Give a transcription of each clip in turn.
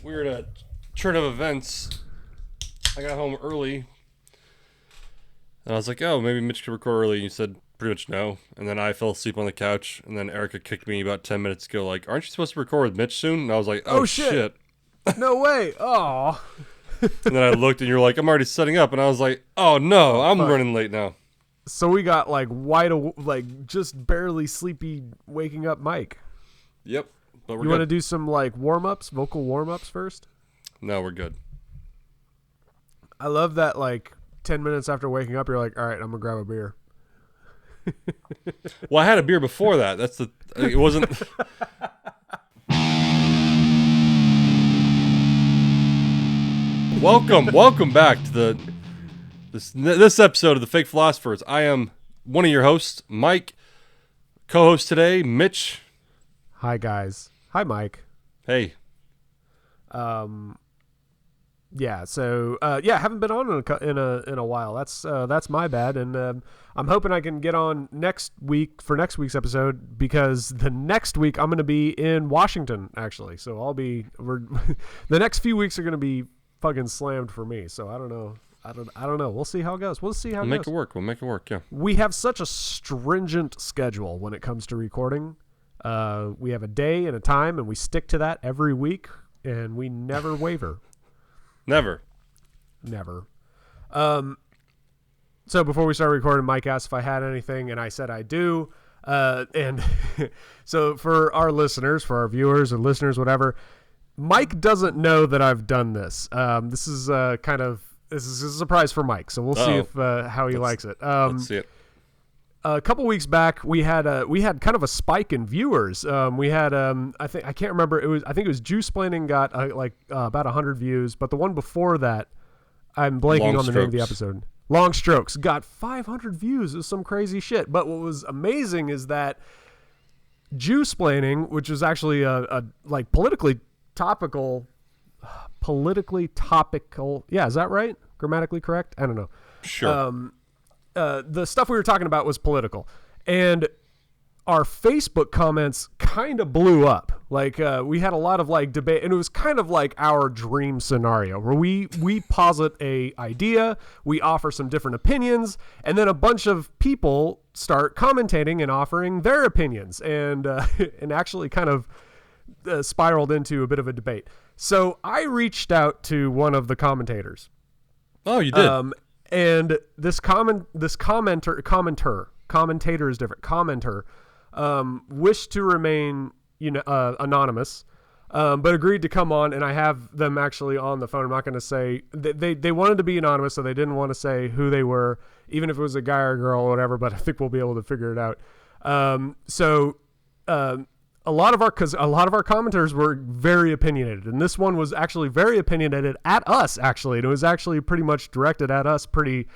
weird turn of events. I got home early, and I was like, "Oh, maybe Mitch could record early." And you said pretty much no, and then I fell asleep on the couch, and then Erica kicked me about 10 minutes ago, like, "Aren't you supposed to record with Mitch soon?" And I was like, "Oh shit!" No way. Oh. And then I looked, and you're like, "I'm already setting up," and I was like, "Oh no, I'm running late now." So we got like just barely sleepy waking up Mike. Yep, but we're You good. want to do some like warm-ups, vocal warm-ups first? No, we're good. I love that like 10 minutes after waking up, you're like, all right, I'm going to grab a beer. Well, I had a beer before that. It wasn't. Welcome back to this episode of the Fake Philosophers. I am one of your hosts, Mike. Co-host today, Mitch. Hi, guys. Hi, Mike. Hey. Yeah. So, haven't been on in a while. That's my bad. And I'm hoping I can get on next week's episode, because the next week I'm going to be in Washington actually. So the next few weeks are going to be fucking slammed for me. So I don't know. I don't know. We'll see how it goes. We'll We'll make it work. Yeah. We have such a stringent schedule when it comes to recording. We have a day and a time, and we stick to that every week, and we never waver. Never. So before we start recording, Mike asked if I had anything, and I said I do. And so for our listeners, for our viewers or listeners, whatever, Mike doesn't know that I've done this. This is a surprise for Mike, so we'll see how he likes it. Let's see it. A couple weeks back, we had kind of a spike in viewers. We had I can't remember. I think it was Juiceplaining got about 100 views, but the one before that, I'm blanking on the name of the episode. Long Strokes got 500 views. It was some crazy shit. But what was amazing is that Juiceplaining, which was actually a politically topical. Yeah, is that right? Grammatically correct? I don't know. Sure. The stuff we were talking about was political, and our Facebook comments kind of blew up. We had a lot of debate, and it was kind of like our dream scenario where we posit a idea, we offer some different opinions, and then a bunch of people start commentating and offering their opinions, and and actually kind of spiraled into a bit of a debate. So I reached out to one of the commentators. Oh, you did. And this commentator is different. Commenter wished to remain anonymous, but agreed to come on. And I have them actually on the phone. I'm not going to say they wanted to be anonymous, so they didn't want to say who they were, even if it was a guy or a girl or whatever. But I think we'll be able to figure it out. A lot of our commenters were very opinionated, and this one was actually very opinionated at us, actually. And it was actually pretty much directed at us pretty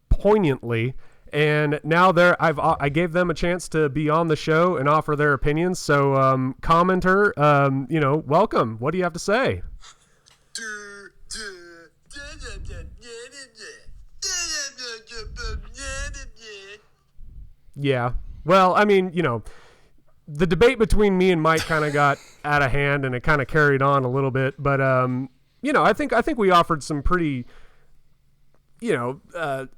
poignantly. And now I gave them a chance to be on the show and offer their opinions. So, commenter, welcome. What do you have to say? Yeah. Well, I mean, the debate between me and Mike kind of got out of hand, and it kind of carried on a little bit. But I think we offered some pretty,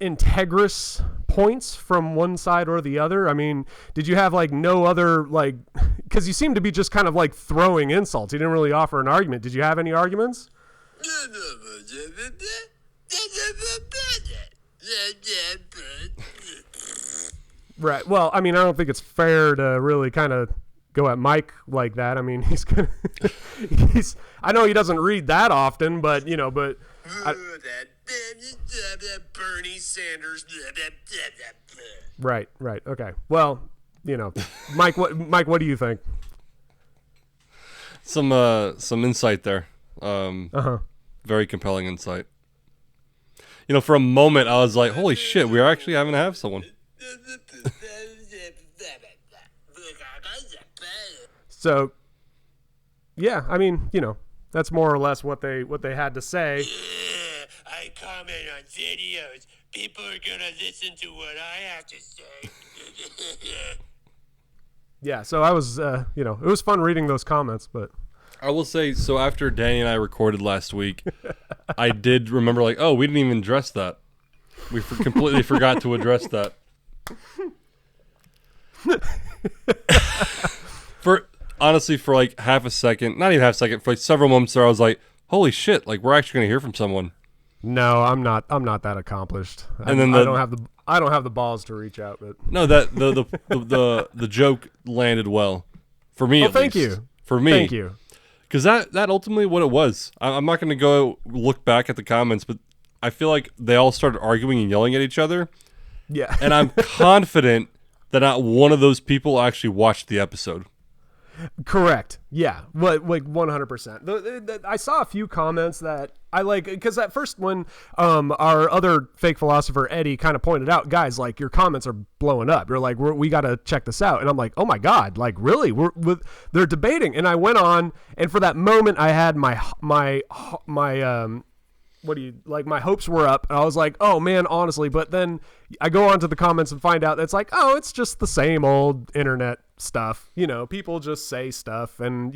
integrous points from one side or the other. I mean, did you have no other because you seem to be just kind of throwing insults. You didn't really offer an argument. Did you have any arguments? Right. Well, I mean, I don't think it's fair to really kind of go at Mike like that. I mean, I know he doesn't read that often, but Bernie Sanders. Right. Okay. Well, Mike, what do you think? Some insight there. Very compelling insight. For a moment I was like, holy shit, we are actually having to have someone. So, yeah, I mean, that's more or less what they had to say. I comment on videos. People are gonna listen to what I have to say. Yeah, so I was, it was fun reading those comments, but I will say, so after Danny and I recorded last week, I did remember, like, oh, we didn't even address that. We completely forgot to address that. Honestly, for like half a second, not even half a second, for like several moments there, I was like, holy shit, like, we're actually going to hear from someone. No, I'm not that accomplished. And then I don't have the balls to reach out, but no, that the joke landed well for me. Oh, at thank least. you. For me, Thank you. because that ultimately what it was. I'm not going to go look back at the comments, but I feel like they all started arguing and yelling at each other, Yeah. and I'm confident that not one of those people actually watched the episode. Correct. Yeah. Like 100%. I saw a few comments that I like, because at first when our other fake philosopher Eddie kind of pointed out, guys, like, your comments are blowing up. You're like, we got to check this out. And I'm like, oh my God, like, really? They're debating. And I went on, and for that moment I had my my hopes were up, and I was like, oh man, honestly. But then I go on to the comments and find out it's like, oh, it's just the same old internet stuff. People just say stuff, and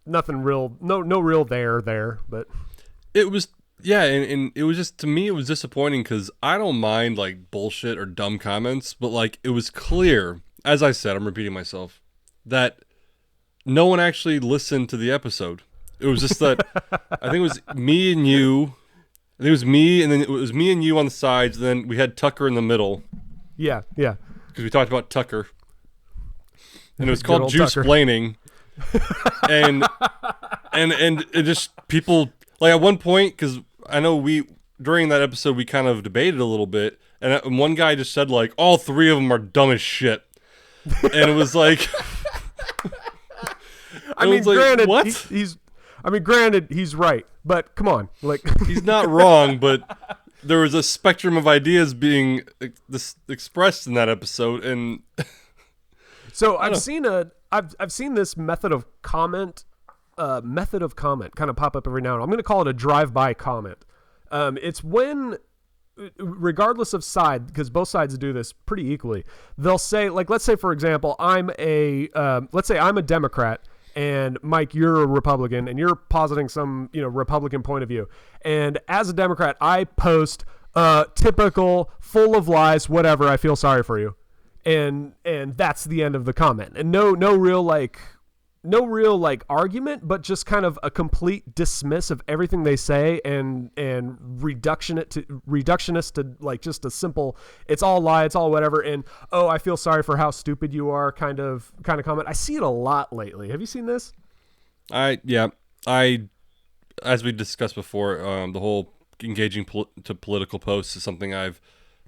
nothing real, no real there. But It was, yeah, and it was just, to me, it was disappointing because I don't mind like bullshit or dumb comments, but like, it was clear, as I said, I'm repeating myself, that no one actually listened to the episode. It was just that I think it was me and you. I think it was me, and then it was me and you on the sides, and then we had Tucker in the middle yeah. because we talked about Tucker, and it was Good called old Juice-Plaining, and it just, people, like, at one point, because I know during that episode we kind of debated a little bit, and one guy just said, like, all three of them are dumb as shit, and it was like, Granted, what? Granted, he's right, but come on, like, He's not wrong, but there was a spectrum of ideas being expressed in that episode, and so I've seen this method of comment kind of pop up every now and then. I'm going to call it a drive-by comment. It's when, regardless of side, because both sides do this pretty equally, they'll say, like, let's say for example, I'm a Democrat, and Mike, you're a Republican, and you're positing some, Republican point of view. And as a Democrat, I post typical, full of lies, whatever, I feel sorry for you. And that's the end of the comment. And no real argument, but just kind of a complete dismiss of everything they say, and reductionist to like just a simple, it's all lie, it's all whatever, and oh, I feel sorry for how stupid you are kind of comment. I see it a lot lately. Have you seen this? as we discussed before, the whole engaging to political posts is something I've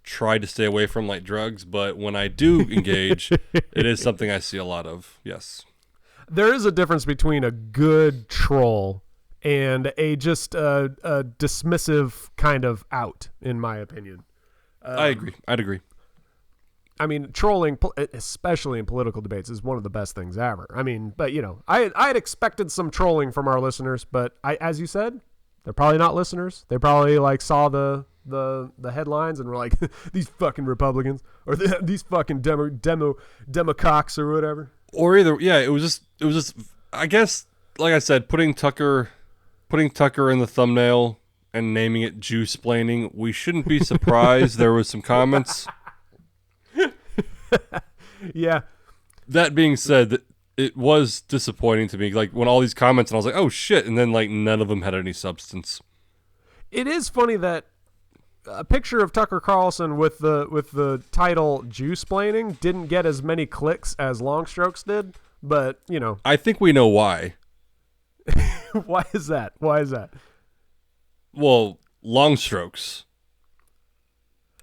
tried to stay away from like drugs, but when I do engage, it is something I see a lot of. Yes. There is a difference between a good troll and a just a dismissive kind of out, in my opinion. I agree. I'd agree. I mean, trolling, especially in political debates, is one of the best things ever. I mean, but I had expected some trolling from our listeners, but as you said, they're probably not listeners. They probably like saw the headlines and were like, these fucking Republicans, or these fucking demococks or whatever. Or either, yeah, it was just, I guess, like I said, putting Tucker in the thumbnail and naming it Juice-Plaining, we shouldn't be surprised there was some comments. Yeah. That being said, it was disappointing to me, like when all these comments, and I was like, oh shit, and then like none of them had any substance. It is funny that a picture of Tucker Carlson with the title Juice-Plaining didn't get as many clicks as Long Strokes did, but I think we know why. Why is that? Well, Long Strokes.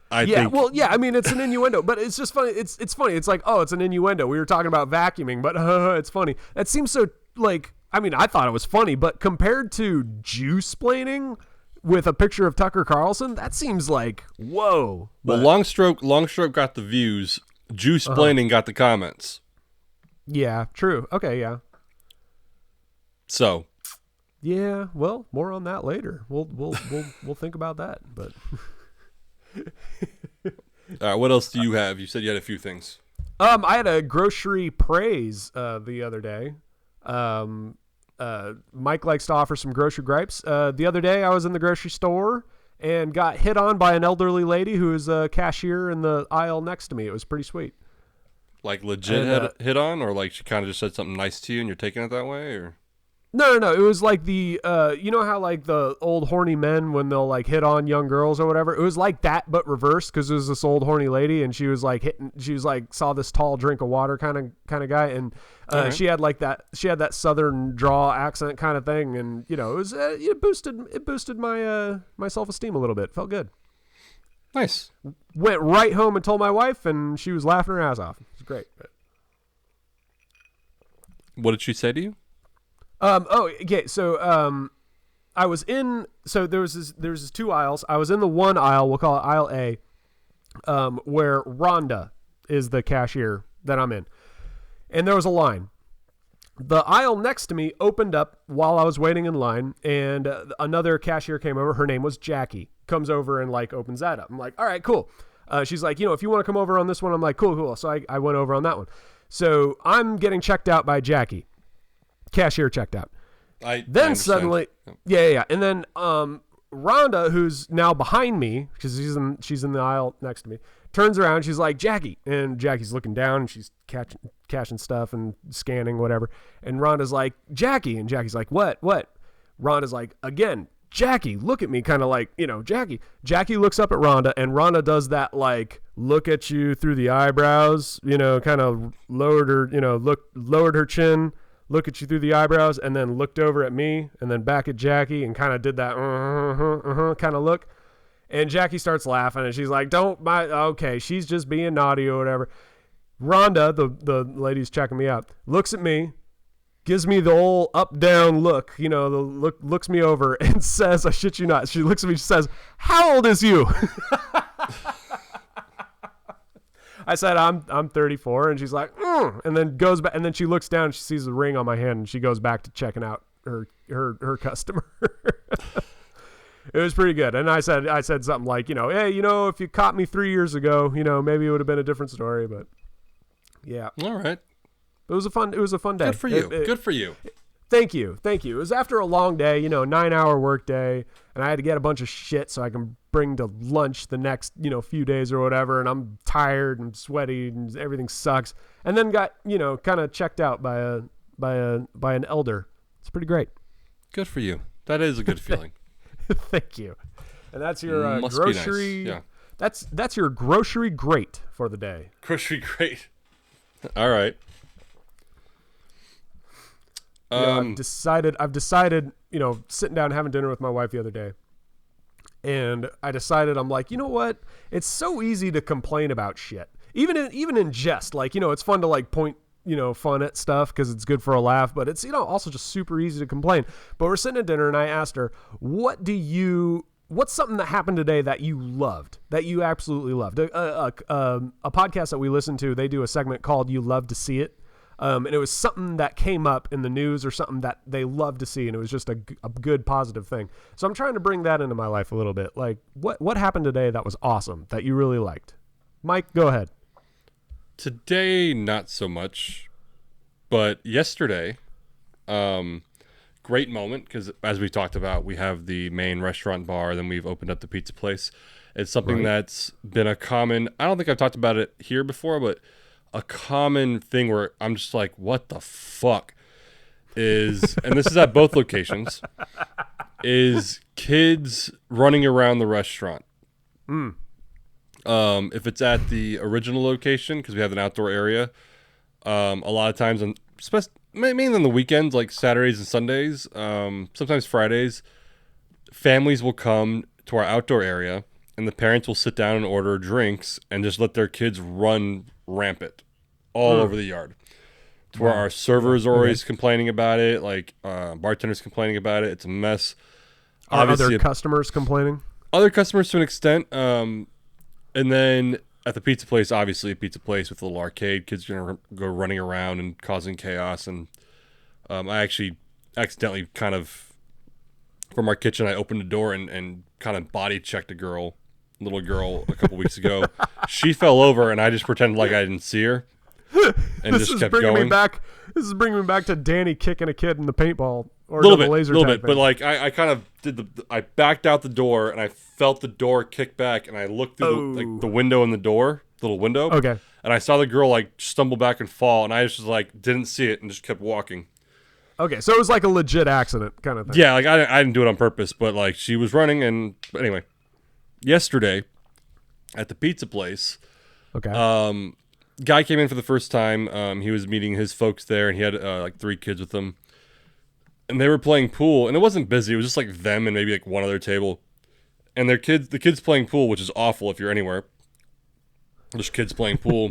I think. Well, yeah, I mean, it's an innuendo, but it's just funny. It's funny. It's like, oh, it's an innuendo. We were talking about vacuuming, but it's funny. That seems so, like, I mean, I thought it was funny, but compared to Juice-Plaining with a picture of Tucker Carlson, that seems like, whoa. Well, Long Stroke got the views. Juice-Plaining got the comments. Yeah, true. Okay, yeah. So. Yeah, well, more on that later. We'll think about that, but. All right, what else do you have? You said you had a few things. I had a grocery praise the other day. Mike likes to offer some grocery gripes. The other day I was in the grocery store and got hit on by an elderly lady who was a cashier in the aisle next to me. It was pretty sweet. Like legit And, hit on, or like she kind of just said something nice to you and you're taking it that way, or? No. It was like the, you know how like the old horny men when they'll like hit on young girls or whatever. It was like that, but reversed, because it was this old horny lady, and she was like hitting. She was like saw this tall drink of water kind of guy, and Alright. she had like that. She had that southern draw accent kind of thing, and you know it was it boosted my my self-esteem a little bit. Felt good. Nice. Went right home and told my wife, and she was laughing her ass off. It was great. What did she say to you? Oh, okay. So, I was in. So there was this two aisles. I was in the one aisle. We'll call it aisle A, where Rhonda is the cashier that I'm in, and there was a line. The aisle next to me opened up while I was waiting in line, and another cashier came over. Her name was Jackie. Comes over and like opens that up. I'm like, all right, cool. She's like, if you want to come over on this one, I'm like, cool. So I went over on that one. So I'm getting checked out by Jackie. Cashier checked out. I Then understand. suddenly, yeah. And then Rhonda, who's now behind me, because she's in the aisle next to me, turns around. She's like, Jackie. And Jackie's looking down, and she's cashing stuff and scanning, whatever. And Rhonda's like, Jackie. And Jackie's like, what? Rhonda's like, again, Jackie, look at me, kind of like, Jackie. Jackie looks up at Rhonda, and Rhonda does that, like, look at you through the eyebrows, kind of lowered her chin, look at you through the eyebrows, and then looked over at me, and then back at Jackie, and kind of did that kind of look. And Jackie starts laughing, and she's like, okay, she's just being naughty or whatever. Rhonda, the lady's checking me out, looks at me, gives me the old up-down look, looks me over and says, I shit you not, she looks at me, she says, how old is you? I said, I'm 34, and she's like, and then goes back, and then she looks down, and she sees the ring on my hand, and she goes back to checking out her customer. It was pretty good. And I said something like, hey, if you caught me 3 years ago, maybe it would have been a different story, but yeah. All right. It was a fun day. Good for you. Good for you. Thank you. It was after a long day, 9-hour work day, and I had to get a bunch of shit so I can bring to lunch the next, few days or whatever, and I'm tired and sweaty and everything sucks. And then got, kind of checked out by an elder. It's pretty great. Good for you. That is a good feeling. Thank you. And that's your Must be grocery. nice. Yeah. That's your grocery great for the day. Grocery great. All right. I've decided, sitting down having dinner with my wife the other day, and I decided, I'm like, you know what? It's so easy to complain about shit, even in jest. Like, it's fun to like point, fun at stuff because it's good for a laugh, but it's also just super easy to complain. But we're sitting at dinner, and I asked her, what's something that happened today that you loved, that you absolutely loved? A podcast that we listen to, they do a segment called "You Love to See It." And it was something that came up in the news or something that they love to see, and it was just a good, positive thing. So I'm trying to bring that into my life a little bit. Like, what happened today that was awesome, that you really liked? Mike, go ahead. Today, not so much. But yesterday, great moment, because as we talked about, we have the main restaurant bar, then we've opened up the pizza place. It's something that's been a common, I don't think I've talked about it here before, but a common thing where I'm just like, what the fuck is, and this is at both locations, is kids running around the restaurant. If it's at the original location, because we have an outdoor area, a lot of times, mainly on the weekends, like Saturdays and Sundays, sometimes Fridays, families will come to our outdoor area, and the parents will sit down and order drinks and just let their kids run rampant all over the yard, to where our servers are always complaining about it, like bartenders complaining about it. It's a mess. Are other customers complaining? Other customers to an extent. And then at the pizza place, obviously a pizza place with a little arcade, kids are going to go running around and causing chaos. And I actually accidentally kind of, from our kitchen, I opened the door and kind of body checked a little girl a couple weeks ago. She fell over, and I just pretended like I didn't see her, and This just is kept bringing going. me back. This is bringing me back to Danny kicking a kid in the paintball or little the bit, laser little tag bit. thing. But like I kind of did I backed out the door and I felt the door kick back and I looked through the window in the door, little window. Okay. And I saw the girl like stumble back and fall, and I just like didn't see it and just kept walking. Okay, so it was like a legit accident kind of thing. Yeah, like I didn't do it on purpose, but like she was running, and but anyway, yesterday at the pizza place, Okay. guy came in for the first time. He was meeting his folks there, and he had like 3 kids with him, and they were playing pool, and it wasn't busy. It was just like them and maybe like one other table, and the kids playing pool, which is awful if you're anywhere. There's kids playing pool.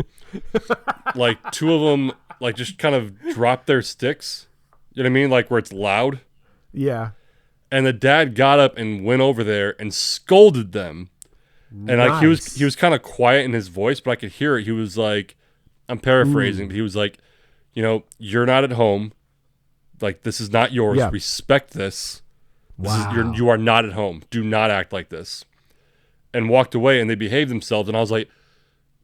Like 2 of them, like just kind of dropped their sticks. You know what I mean? Like where it's loud. yeah. And the dad got up and went over there and scolded them. And like he was kind of quiet in his voice, but I could hear it. He was like, I'm paraphrasing, but he was like, you know, you're not at home. Like this is not yours. Yeah. Respect this. Wow. You are not at home. Do not act like this. And walked away, and they behaved themselves. And I was like,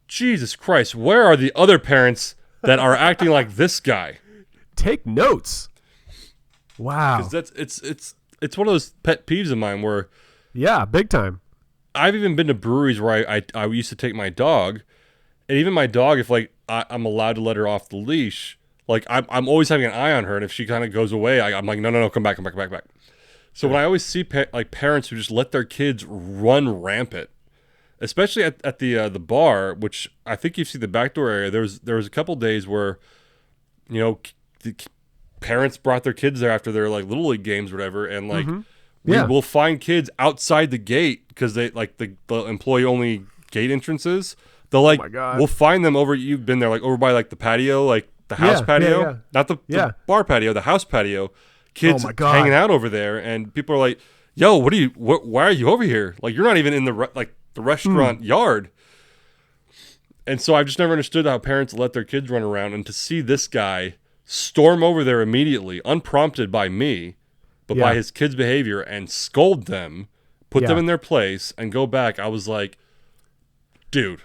Jesus Christ, where are the other parents that are acting like this guy? Take notes. Wow. Because it's one of those pet peeves of mine where Yeah, big time. I've even been to breweries where I used to take my dog, and even my dog, if like I'm allowed to let her off the leash, like I'm always having an eye on her, and if she kind of goes away, I'm like, no, come back. So when I always see like parents who just let their kids run rampant, especially at the bar, which I think you see the back door area. There was a couple days where, you know, the parents brought their kids there after their like little league games or whatever, and like Yeah. we will find kids outside the gate because they like the employee only gate entrances. They'll like my God. we'll find them over. You've been there like over by like the patio, like the house patio, yeah. not the bar patio, the house patio. Kids Oh my God. hanging out over there, and people are like, "Yo, why are you over here? Like you're not even in the restaurant yard." And so I've just never understood how parents let their kids run around, and to see this guy storm over there immediately, unprompted by me, but by Yeah. his kids' behavior, and scold them, put them Yeah. in their place, and go back, I was like, dude,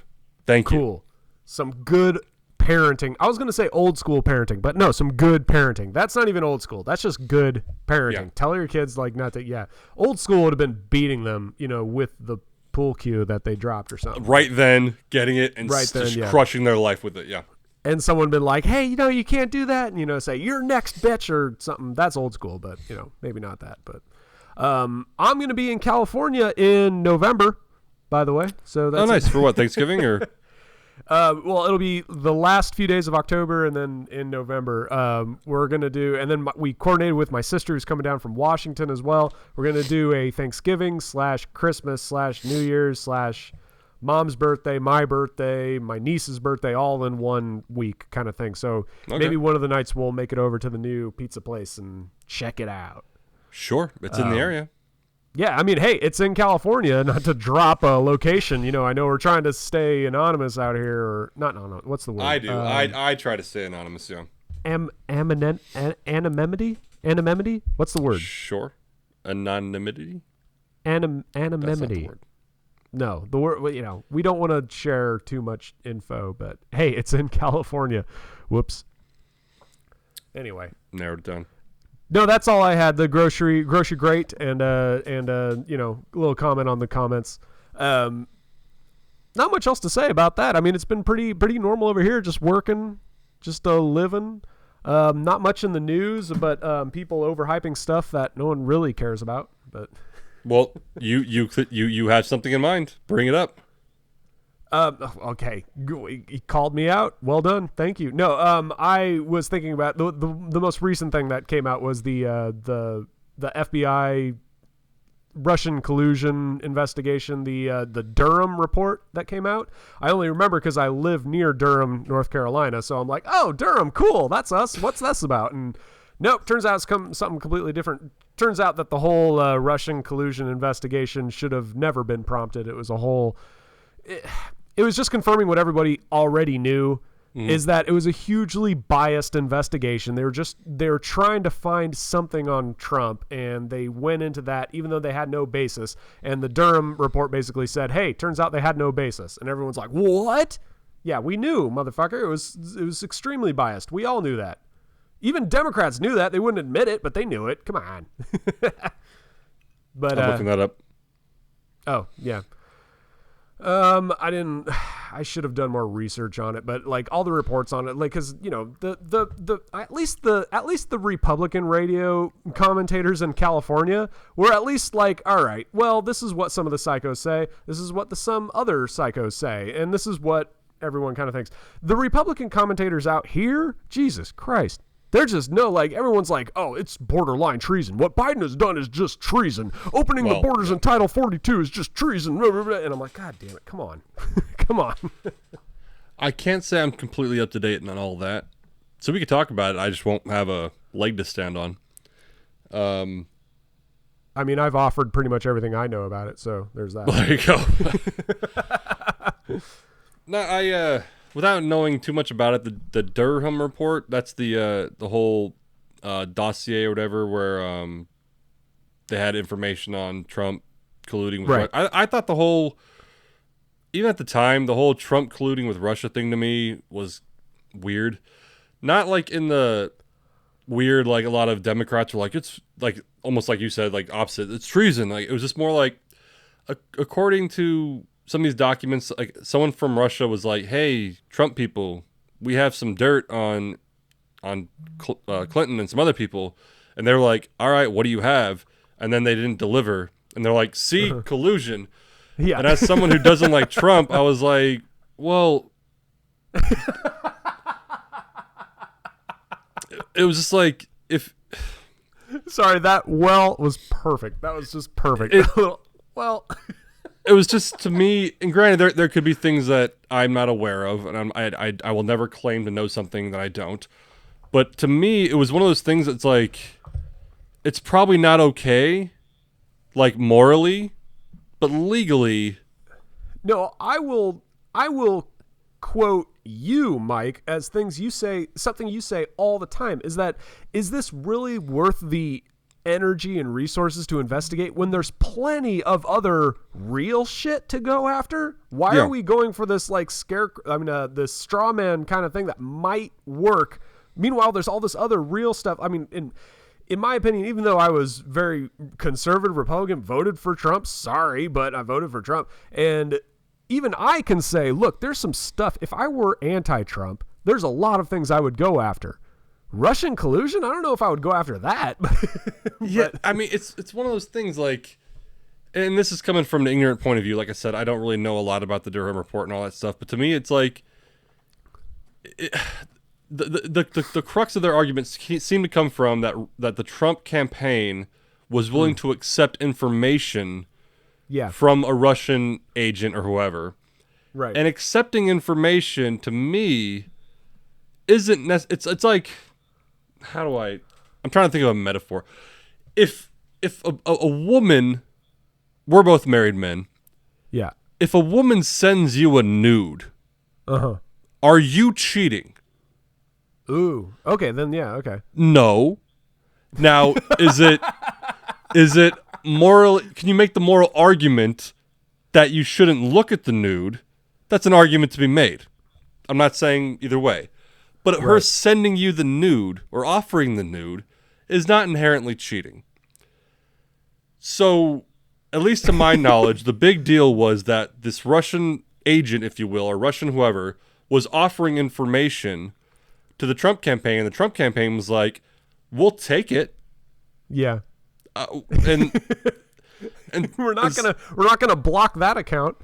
thank you. Cool. Some good parenting. I was going to say old school parenting, but no, some good parenting. That's not even old school. That's just good parenting. Yeah. Tell your kids like not to, yeah. Old school would have been beating them, you know, with the pool cue that they dropped or something. Right then, getting it and Right then, just yeah. crushing their life with it, yeah. And someone been like, hey, you know, you can't do that. And, you know, say, you're next, bitch, or something. That's old school, but, you know, maybe not that. But I'm going to be in California in November, by the way. So that's Oh, nice. For what, Thanksgiving or? well, it'll be the last few days of October, and then in November, we're going to do, and then we coordinated with my sister who's coming down from Washington as well. We're going to do a Thanksgiving / Christmas / New Year's / mom's birthday, my birthday, my niece's birthday, all in one week kind of thing. So Okay. maybe one of the nights we'll make it over to the new pizza place and check it out. Sure, it's in the area. Yeah, I mean, hey, it's in California, not to drop a location. You know, I know we're trying to stay anonymous out here, or not anonymous. What's the word? I do. I try to stay anonymous, yeah. Anonymity? Anonymity? What's the word? Sure. Anonymity? That's not the Anonymity. word. No, the word. You know, we don't want to share too much info, but hey, it's in California. Whoops. Anyway, Narrowed it down. no, that's all I had. The grocery great, and you know, a little comment on the comments. Not much else to say about that. I mean, it's been pretty normal over here, just working, just living. Not much in the news, but people overhyping stuff that no one really cares about. But Well, you have something in mind. Bring it up. okay, he called me out. Well done, thank you. No, I was thinking about the most recent thing that came out was the FBI Russian collusion investigation, the Durham report that came out. I only remember because I live near Durham, North Carolina, so I'm like, oh, Durham, cool, that's us. What's this about? And nope, turns out it's something completely different. Turns out that the whole Russian collusion investigation should have never been prompted. It was a whole. It was just confirming what everybody already knew. Is that it was a hugely biased investigation. They were trying to find something on Trump, and they went into that even though they had no basis. And the Durham report basically said, hey, turns out they had no basis. And everyone's like, what? Yeah, we knew, motherfucker. It was extremely biased. We all knew that. Even Democrats knew that. They wouldn't admit it, but they knew it. Come on. But I'm looking that up. oh yeah. I should have done more research on it, but like all the reports on it, like, cause you know, the at least the Republican radio commentators in California were at least like, all right, well, this is what some of the psychos say. This is what some other psychos say. And this is what everyone kind of thinks. The Republican commentators out here, Jesus Christ. They're just like everyone's like, oh, it's borderline treason. What Biden has done is just treason. Opening the borders in Title 42 is just treason. And I'm like, God damn it, come on, come on. I can't say I'm completely up to date on all that, so we could talk about it. I just won't have a leg to stand on. I mean, I've offered pretty much everything I know about it, so there's that. There you go. No, without knowing too much about it, the Durham report, that's the whole dossier or whatever where they had information on Trump colluding with right. Russia. I thought the whole, even at the time, the whole Trump colluding with Russia thing to me was weird. Not like in the weird, like a lot of Democrats were like, it's like almost like you said, like opposite. It's treason. Like it was just more like, according to some of these documents, like someone from Russia was like, "Hey, Trump people, we have some dirt on Clinton and some other people," and they were like, "All right, what do you have?" And then they didn't deliver, and they're like, "See, collusion." Yeah. And as someone who doesn't like Trump, I was like, "Well," it was just like if. Sorry, that was perfect. That was just perfect. Well. It was just, to me, and granted, there could be things that I'm not aware of, and I will never claim to know something that I don't. But to me, it was one of those things that's like, it's probably not okay, like morally, but legally. No, I will quote you, Mike, as things you say, something you say all the time, is this really worth the energy and resources to investigate when there's plenty of other real shit to go after? Why are we going for this like this straw man kind of thing that might work? Meanwhile, there's all this other real stuff. I mean, in my opinion, even though I was very conservative Republican, voted for Trump, sorry, but I voted for Trump. And even I can say, look, there's some stuff. If I were anti-Trump, there's a lot of things I would go after. Russian collusion? I don't know if I would go after that. Yeah, I mean, it's one of those things like, and this is coming from an ignorant point of view. Like I said, I don't really know a lot about the Durham report and all that stuff. But to me, it's like, the crux of their arguments seem to come from that the Trump campaign was willing to accept information from a Russian agent or whoever. Right. And accepting information, to me, isn't it's like, I'm trying to think of a metaphor. If a woman, we're both married men. Yeah. If a woman sends you a nude, are you cheating? Ooh. Okay, then yeah, okay. No. Now, is it moral? Can you make the moral argument that you shouldn't look at the nude? That's an argument to be made. I'm not saying either way. But her sending you the nude or offering the nude is not inherently cheating. So, at least to my knowledge, the big deal was that this Russian agent, if you will, or Russian whoever, was offering information to the Trump campaign, and the Trump campaign was like, "We'll take it." Yeah. And we're not gonna block that account.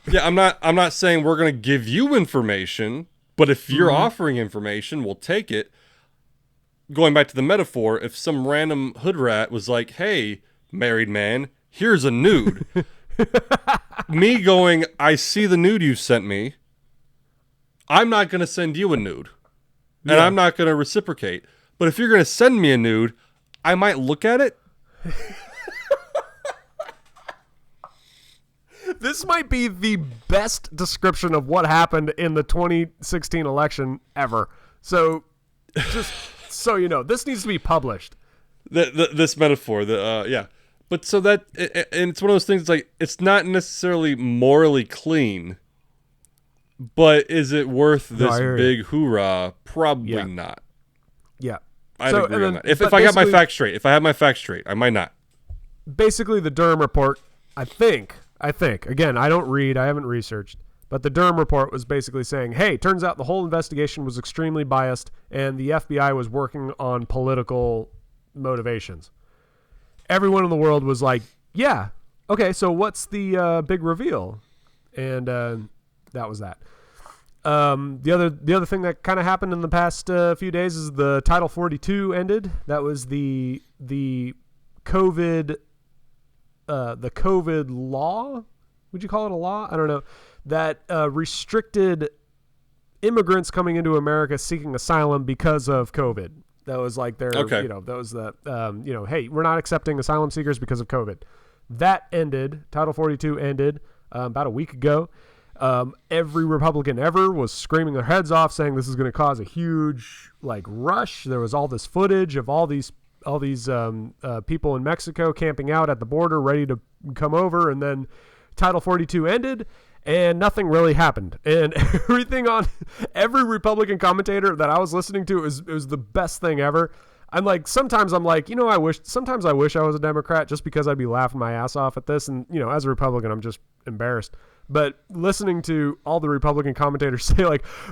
Yeah, I'm not saying we're gonna give you information. But if you're offering information, we'll take it. Going back to the metaphor, if some random hood rat was like, "Hey, married man, here's a nude." Me going, "I see the nude you sent me." I'm not going to send you a nude. And I'm not going to reciprocate. But if you're going to send me a nude, I might look at it. This might be the best description of what happened in the 2016 election ever. So, just so you know, this needs to be published. This metaphor, yeah. But so that, and it's one of those things, like, it's not necessarily morally clean, but is it worth this big hoorah? Probably not. Yeah. I'd So, agree and on then- that. If but I got my basically- facts straight, if I had my facts straight, I might not. Basically, the Durham report, I think, again, I don't read, I haven't researched, but the Durham report was basically saying, hey, turns out the whole investigation was extremely biased and the FBI was working on political motivations. Everyone in the world was like, yeah, okay, so what's the big reveal? And that was that. The other thing that kind of happened in the past few days is the Title 42 ended. That was the COVID law. Would you call it a law? I don't know. That restricted immigrants coming into America seeking asylum because of COVID. That was like their, Okay. that was the, hey, we're not accepting asylum seekers because of COVID. That ended. Title 42 ended about a week ago. Every Republican ever was screaming their heads off, saying this is going to cause a huge rush. There was all this footage of all these people in Mexico camping out at the border, ready to come over, and then Title 42 ended, and nothing really happened. And everything on every Republican commentator that I was listening to it was the best thing ever. Sometimes I'm like, I wish I was a Democrat just because I'd be laughing my ass off at this. And, as a Republican, I'm just embarrassed. But listening to all the Republican commentators say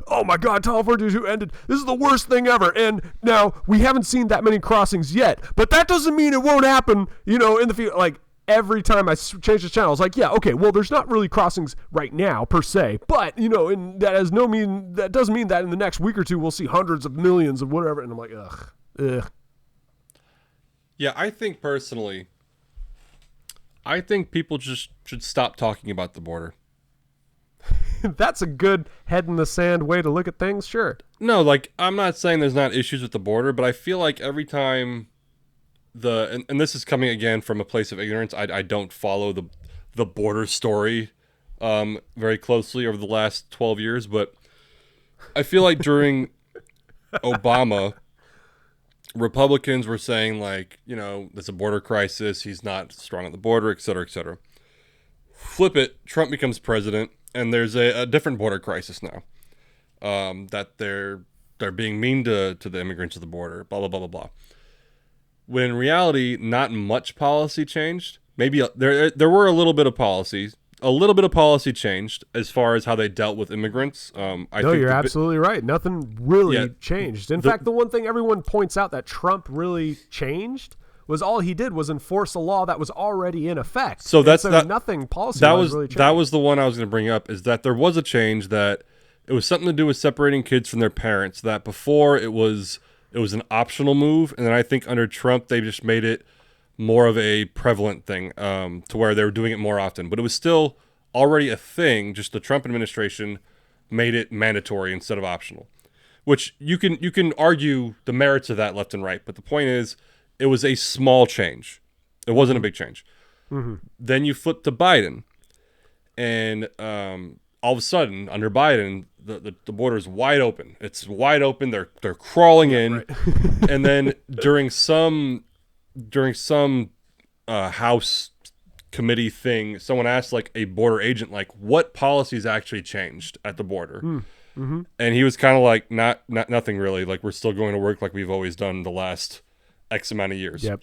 oh my God, Title 42 ended. This is the worst thing ever. And now we haven't seen that many crossings yet, but that doesn't mean it won't happen, in the future. Every time I change the channel, it's like, yeah, okay, well, there's not really crossings right now per se, but and that doesn't mean that in the next week or two we'll see hundreds of millions of whatever. And I'm like, ugh. Yeah, I think personally, people just should stop talking about the border. That's a good head in the sand way to look at things. Sure. No, I'm not saying there's not issues with the border, but I feel like every time and this is coming again from a place of ignorance. I don't follow the border story very closely over the last 12 years, but I feel like during Obama, Republicans were saying there's a border crisis. He's not strong at the border, et cetera, et cetera. Flip it, Trump becomes president, and there's a different border crisis now. That they're being mean to the immigrants at the border, blah, blah, blah, blah, blah. When in reality, not much policy changed. Maybe there were a little bit of policy changed as far as how they dealt with immigrants. I think you're absolutely right. Nothing really changed. In the- fact, the one thing everyone points out that Trump really changed was all he did was enforce a law that was already in effect. So And that's nothing policy that was really changed. that was the one I was going to bring up, is that there was a change, that it was something to do with separating kids from their parents. That before it was an optional move, and then I think under Trump they just made it more of a prevalent thing, to where they were doing it more often. But it was still already a thing. Just the Trump administration made it mandatory instead of optional, which you can argue the merits of that left and right. But the point is, it was a small change. It wasn't a big change. Mm-hmm. Then you flip to Biden, and all of a sudden, under Biden, the border is wide open. It's wide open. They're crawling in, right. and then during some House committee thing, someone asked a border agent what policies actually changed at the border, Mm-hmm. and he was kind of like, not nothing really. We're still going to work like we've always done the last X amount of years. Yep.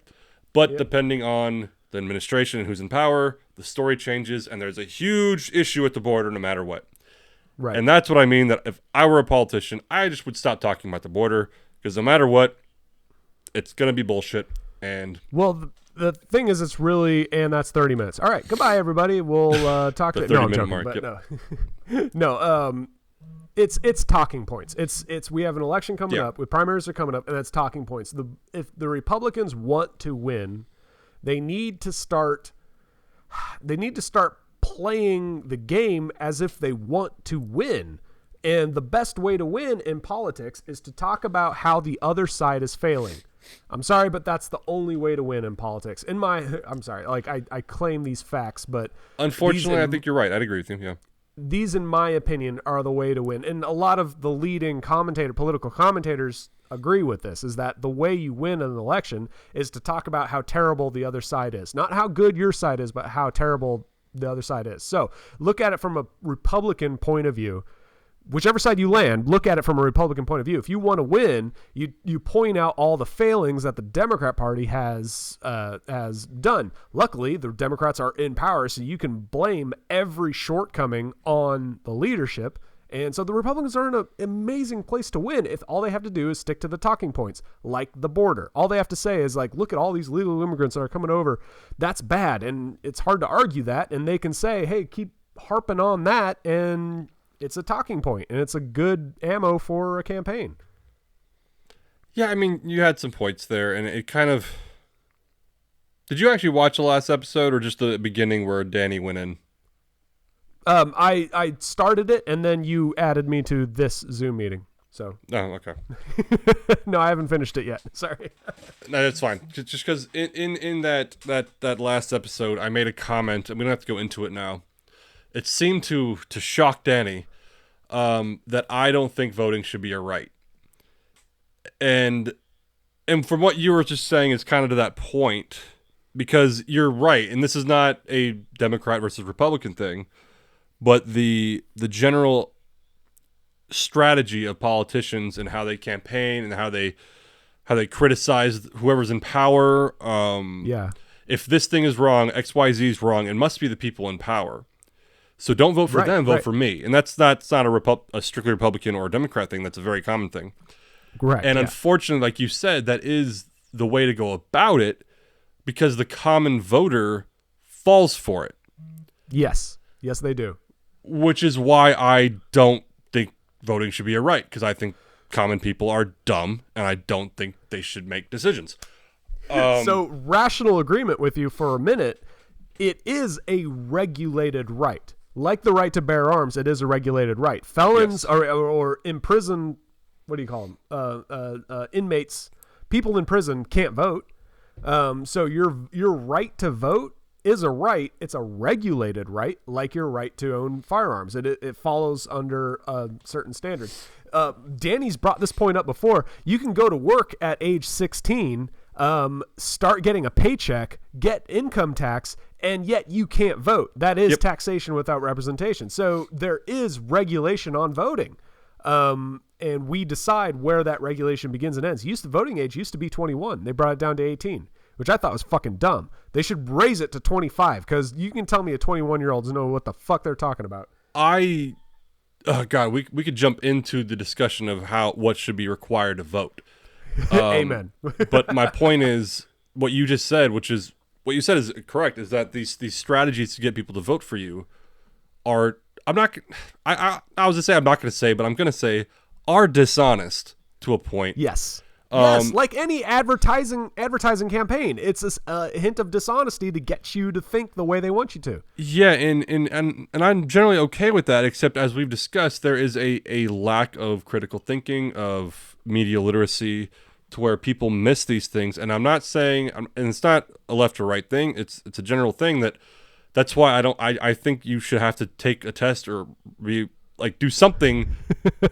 But depending on the administration and who's in power, the story changes, and there's a huge issue at the border no matter what. Right. And that's what I mean, that if I were a politician, I just would stop talking about the border, because no matter what, it's going to be bullshit. And Well, the thing is, it's really, and that's 30 minutes. All right, goodbye, everybody. We'll talk The to. No, I'm 30-minute joking, mark, but no, it's talking points. It's we have an election coming up. With primaries are coming up, and that's talking points. If the Republicans want to win, they need to start playing the game as if they want to win. And the best way to win in politics is to talk about how the other side is failing. I'm sorry, but that's the only way to win in politics. I'm sorry, I claim these facts, but unfortunately, I think you're right. I'd agree with you. Yeah. These, in my opinion, are the way to win. And a lot of the leading political commentators agree with this, is that the way you win an election is to talk about how terrible the other side is. Not how good your side is, but how terrible the other side is. So look at it from a Republican point of view. whichever side you land, look at it from a Republican point of view. If you want to win, you point out all the failings that the Democrat Party has done. Luckily, the Democrats are in power, so you can blame every shortcoming on the leadership. And so the Republicans are in an amazing place to win if all they have to do is stick to the talking points, like the border. All they have to say is like, look at all these legal immigrants that are coming over. That's bad, and it's hard to argue that. And they can say, hey, keep harping on that, and it's a talking point, and it's a good ammo for a campaign. Yeah, I mean, you had some points there, and it kind of... Did you actually watch the last episode, or just the beginning where Danny went in? I started it, and then you added me to this Zoom meeting. So. Oh, okay. No, I haven't finished it yet. Sorry. No, that's fine. Just because in that last episode, I made a comment, and we don't have to go into it now. It seemed to shock Danny that I don't think voting should be a right. And from what you were just saying, it's kind of to that point, because you're right, and this is not a Democrat versus Republican thing. But the general strategy of politicians and how they campaign and how they criticize whoever's in power. If this thing is wrong, XYZ is wrong. It must be the people in power. So don't vote for them. Vote for me. And that's not a strictly Republican or a Democrat thing. That's a very common thing. Right. And unfortunately, like you said, that is the way to go about it, because the common voter falls for it. Yes, they do. Which is why I don't think voting should be a right, because I think common people are dumb, and I don't think they should make decisions. So, rational agreement with you for a minute. It is a regulated right. Like the right to bear arms, it is a regulated right. Felons or imprisoned, what do you call them? Inmates, people in prison can't vote. So your right to vote is a right. It's a regulated right, like your right to own firearms. It follows under certain standards. Danny's brought this point up before. You can go to work at age 16, start getting a paycheck, get income tax, and yet you can't vote. That is taxation without representation. So there is regulation on voting. And we decide where that regulation begins and ends. Voting age used to be 21. They brought it down to 18. Which I thought was fucking dumb. They should raise it to 25, because you can tell me a 21-year-old know what the fuck they're talking about. Oh God, we could jump into the discussion of what should be required to vote. Amen. But my point is, what you just said, what you said is correct, is that these strategies to get people to vote for you are, I'm not going to say, are dishonest to a point. Yes. Yes, like any advertising campaign, it's a hint of dishonesty to get you to think the way they want you to. Yeah, and I'm generally okay with that, except as we've discussed, there is a lack of critical thinking, of media literacy, to where people miss these things. And I'm not saying, and it's not a left or right thing, it's a general thing that's why I think you should have to take a test or do something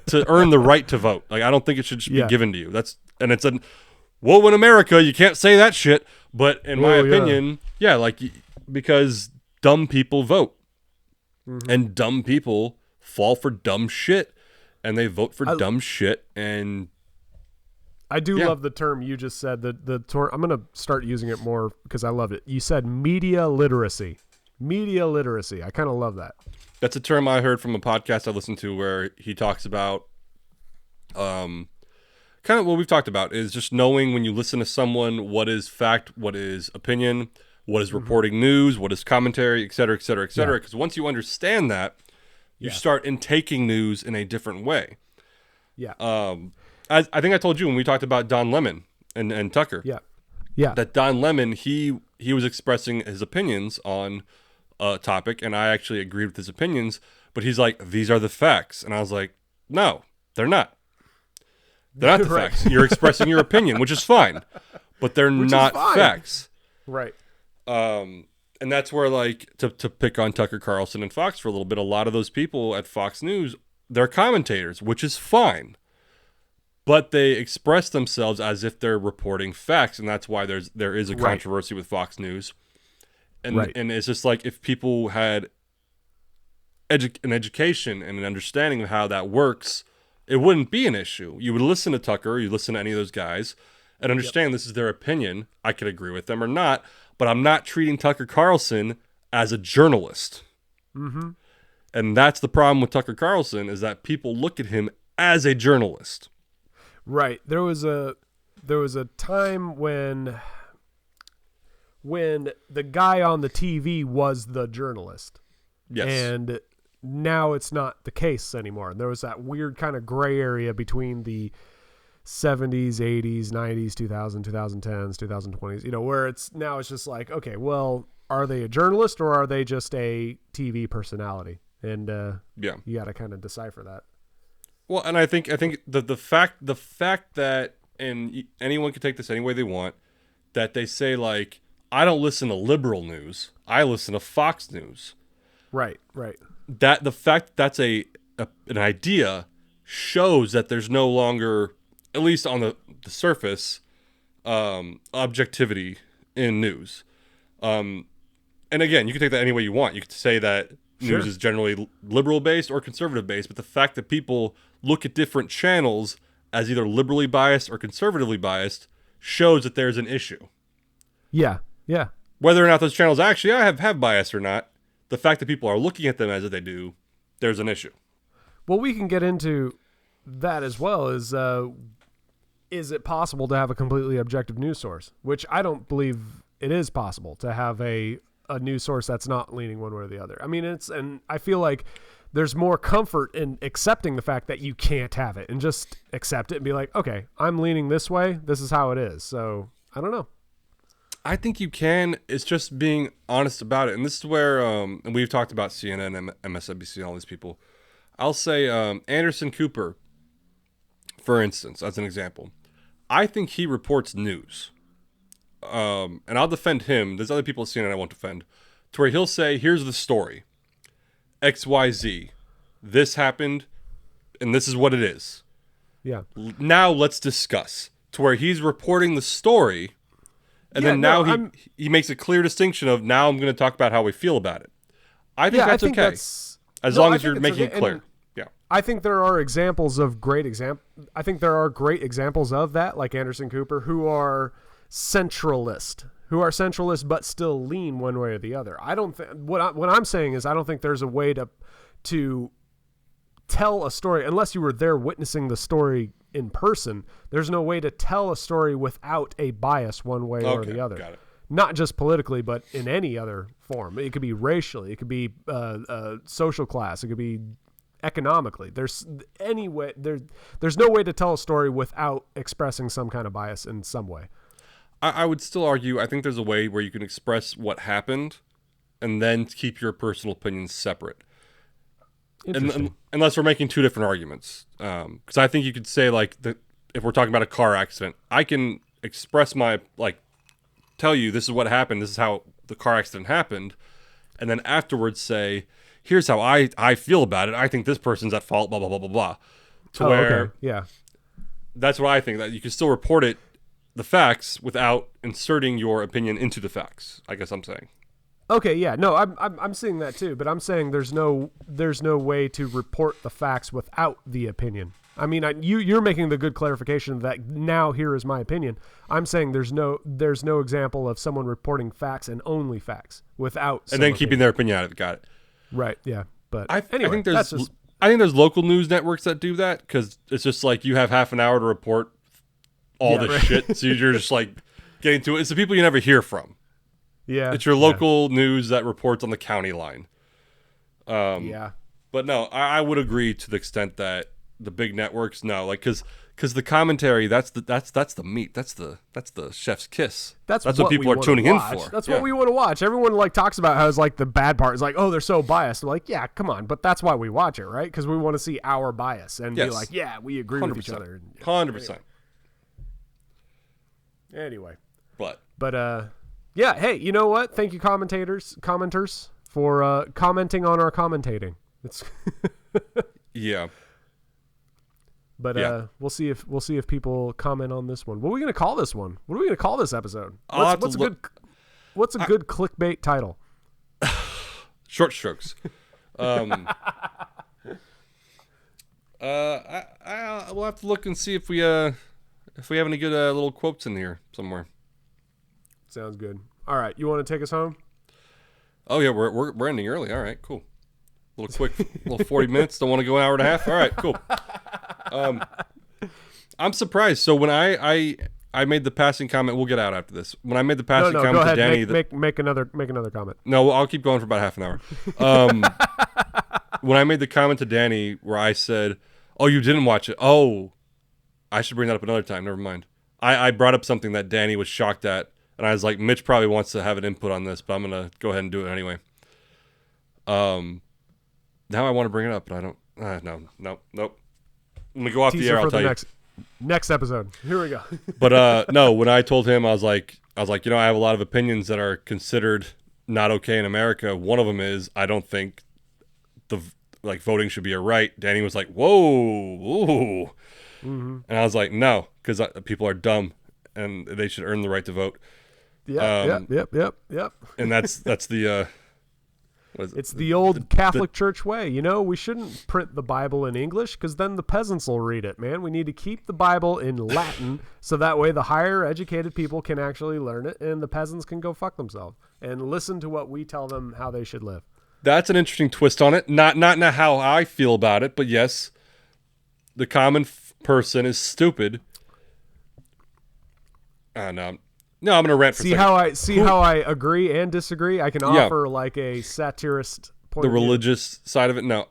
to earn the right to vote. Like, I don't think it should be given to you. And it's whoa, in America, you can't say that shit. But in my opinion, because dumb people vote. Mm-hmm. And dumb people fall for dumb shit. And they vote for dumb shit. And I do love the term you just said. The term, I'm going to start using it more because I loved it. You said media literacy. Media literacy. I kind of love that. That's a term I heard from a podcast I listened to where he talks about kind of what we've talked about is just knowing when you listen to someone what is fact, what is opinion, what is reporting news, what is commentary, et cetera, et cetera, et cetera. Because once you understand that, you start intaking news in a different way. Yeah. I think I told you when we talked about Don Lemon and Tucker. Yeah. Yeah. That Don Lemon, he was expressing his opinions on a topic, and I actually agreed with his opinions, but he's like, these are the facts. And I was like, no, they're not. They're not the facts. You're expressing your opinion, which is fine, but they're not facts. Right. And that's where, like, to pick on Tucker Carlson and Fox for a little bit, a lot of those people at Fox News, they're commentators, which is fine, but they express themselves as if they're reporting facts, and that's why there is a controversy with Fox News. And and it's just like if people had an education and an understanding of how that works, it wouldn't be an issue. You would listen to Tucker, you listen to any of those guys, and understand this is their opinion. I could agree with them or not, but I'm not treating Tucker Carlson as a journalist. Mm-hmm. And that's the problem with Tucker Carlson, is that people look at him as a journalist. Right. There was a time when the guy on the TV was the journalist. Yes. And now it's not the case anymore. There was that weird kind of gray area between the 70s, 80s, 90s, 2000s, 2010s, 2020s, where it's just like, okay, well, are they a journalist or are they just a TV personality? And you got to kind of decipher that. Well, and I think the fact that, and anyone can take this any way they want, that they say, like, I don't listen to liberal news, I listen to Fox News. Right. That the fact that's an idea shows that there's no longer, at least on the surface, objectivity in news. And again, you can take that any way you want. You could say that news is generally liberal based or conservative based, but the fact that people look at different channels as either liberally biased or conservatively biased shows that there's an issue. Yeah. Whether or not those channels actually have bias or not, the fact that people are looking at them as they do, there's an issue. Well, we can get into that as well. Is it possible to have a completely objective news source? Which I don't believe it is possible to have a news source that's not leaning one way or the other. I mean, and I feel like there's more comfort in accepting the fact that you can't have it and just accept it and be like, okay, I'm leaning this way. This is how it is. So I don't know. I think you can. It's just being honest about it. And this is where, and we've talked about CNN and MSNBC and all these people. I'll say Anderson Cooper, for instance, as an example. I think he reports news. And I'll defend him. There's other people at CNN I won't defend. To where he'll say, here's the story. XYZ. This happened, and this is what it is. Yeah. Now let's discuss. To where he's reporting the story, and then now he makes a clear distinction of, now I'm going to talk about how we feel about it. I think that's okay. As long as you're making it clear. Yeah. I think there are examples of great examples of that, like Anderson Cooper, who are centralist but still lean one way or the other. I don't think what I'm saying is I don't think there's a way to tell a story unless you were there witnessing the story in person. There's no way to tell a story without a bias one way or the other. Got it. Not just politically, but in any other form. It could be racially, it could be social class, it could be economically. There's no way to tell a story without expressing some kind of bias in some way. I would still argue, I think there's a way where you can express what happened and then keep your personal opinions separate. Unless we're making two different arguments. Because I think you could say, like, if we're talking about a car accident, I can express tell you this is what happened, this is how the car accident happened, and then afterwards say, here's how I feel about it. I think this person's at fault, blah, blah, blah, blah, blah. Okay. Yeah. That's what I think, that you can still report the facts without inserting your opinion into the facts, I guess I'm saying. Okay, yeah. No, I'm seeing that too, but I'm saying there's no way to report the facts without the opinion. I mean, you're making the good clarification that now here is my opinion. I'm saying there's no example of someone reporting facts and only facts without and then keeping their opinion out of it. Got it. Right. Yeah. But I anyway, think there's local news networks that do that, because it's just like you have half an hour to report all this shit, so you're just like getting to it. It's the people you never hear from. Yeah. It's your local news that reports on the county line. Yeah. But no, I would agree to the extent that the big networks, no, like because the commentary, that's the meat, that's the chef's kiss. That's what people are tuning in for. That's what we want to watch. Everyone talks about how it's like the bad part is like, oh, they're so biased. I'm like, yeah, come on, but that's why we watch it, right? Because we want to see our bias and be like, yeah, we agree 100%. With each other. 100%. Anyway, but yeah, hey, you know what? Thank you, commenters, for commenting on our commentating. It's yeah. But we'll see if people comment on this one. What are we gonna call this one? What are we gonna call this episode? What's a good clickbait title? Short strokes. We'll have to look and see if we have any good little quotes in here somewhere. Sounds good. All right, you want to take us home? Oh yeah, we're ending early. All right, cool. A little quick, little 40 minutes. Don't want to go an hour and a half. All right, cool. I'm surprised. So when I made the passing comment, we'll get out after this. When I made the passing No, comment go ahead. to Danny, Make another comment. no, I'll keep going for about half an hour. When I made the comment to Danny where I said, "Oh, you didn't watch it. Oh, I should bring that up another time. Never mind." I brought up something that Danny was shocked at, and I was like, Mitch probably wants to have an input on this, but I'm gonna go ahead and do it anyway. Now I want to bring it up, but I don't. Nope. I'm gonna go off the Teaser air. I'll for tell the you. next episode. Here we go. But no, when I told him, I was like, I have a lot of opinions that are considered not okay in America. One of them is I don't think voting should be a right. Danny was like, whoa, ooh. And I was like, no, because people are dumb and they should earn the right to vote. Yep. And that's the what is it? It's the old Catholic Church way. We shouldn't print the Bible in English because then the peasants will read it, man. We need to keep the Bible in Latin so that way the higher educated people can actually learn it and the peasants can go fuck themselves and listen to what we tell them how they should live. That's an interesting twist on it. Not how I feel about it, but yes, the common person is stupid. No, I'm gonna rant for a second. How I agree and disagree. I can offer like a satirist point. The of view. religious side of it. No,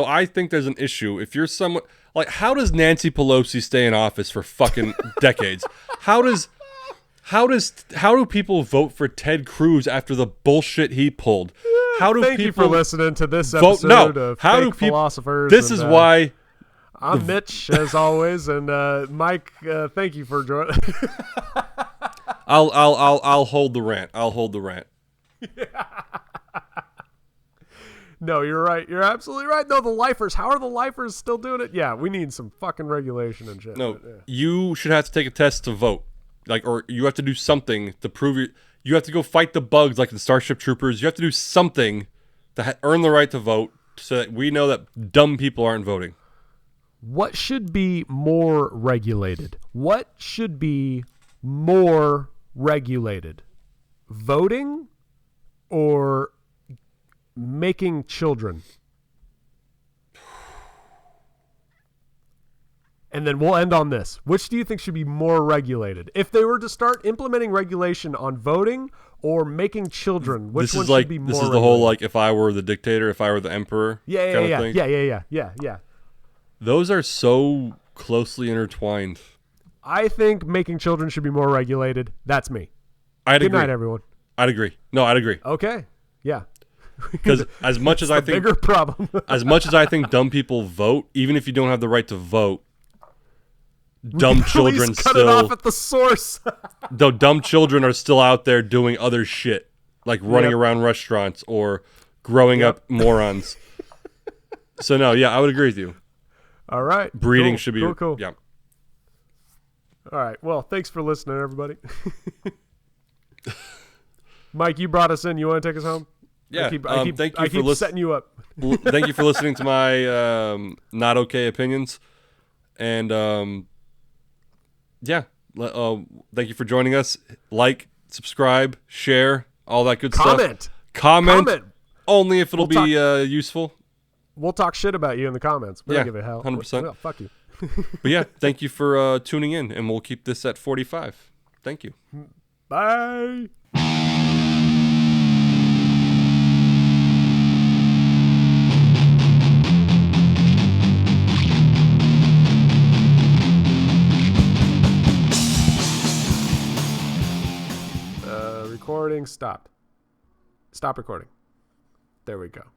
I think there's an issue. If you're someone like, how does Nancy Pelosi stay in office for fucking decades? How do people vote for Ted Cruz after the bullshit he pulled? How do Thank people you for listening to this vote? episode No, of how Fake do people? Philosophers. This is why. I'm Mitch, as always, and Mike. Thank you for joining. I'll hold the rant. I'll hold the rant. No, you're right. You're absolutely right. No, the lifers. How are the lifers still doing it? Yeah, we need some fucking regulation and shit. No, but, yeah. You should have to take a test to vote. Or you have to do something to prove you have to go fight the bugs like the Starship Troopers. You have to do something to earn the right to vote so that we know that dumb people aren't voting. What should be more regulated? What should be more regulated? Voting or making children? And then we'll end on this. Which do you think should be more regulated? If they were to start implementing regulation on voting or making children, which one should be more regulated? This is the whole, like, if I were the dictator, if I were the emperor kind of thing. Yeah. Those are so closely intertwined. I think making children should be more regulated. That's me. Good Good night, everyone. I'd agree. No, I'd agree. Okay. Yeah. Because as much as I think bigger problem. as much as I think dumb people vote, even if you don't have the right to vote, dumb children cut it off at the source. though dumb children are still out there doing other shit, like running around restaurants or growing up morons. So no, yeah, I would agree with you. All right. Breeding should be cool. Yeah. All right. Well, thanks for listening, everybody. Mike, you brought us in. You want to take us home? Yeah. I keep setting you up. Thank you for listening to my not okay opinions, and thank you for joining us. Like, subscribe, share, all that good stuff. Comment. Only if it'll be useful. We'll talk shit about you in the comments. We don't give a hell. 100%. Well, fuck you. But yeah, thank you for tuning in, and we'll keep this at 45. Thank you. Bye. Recording stopped. Stop recording. There we go.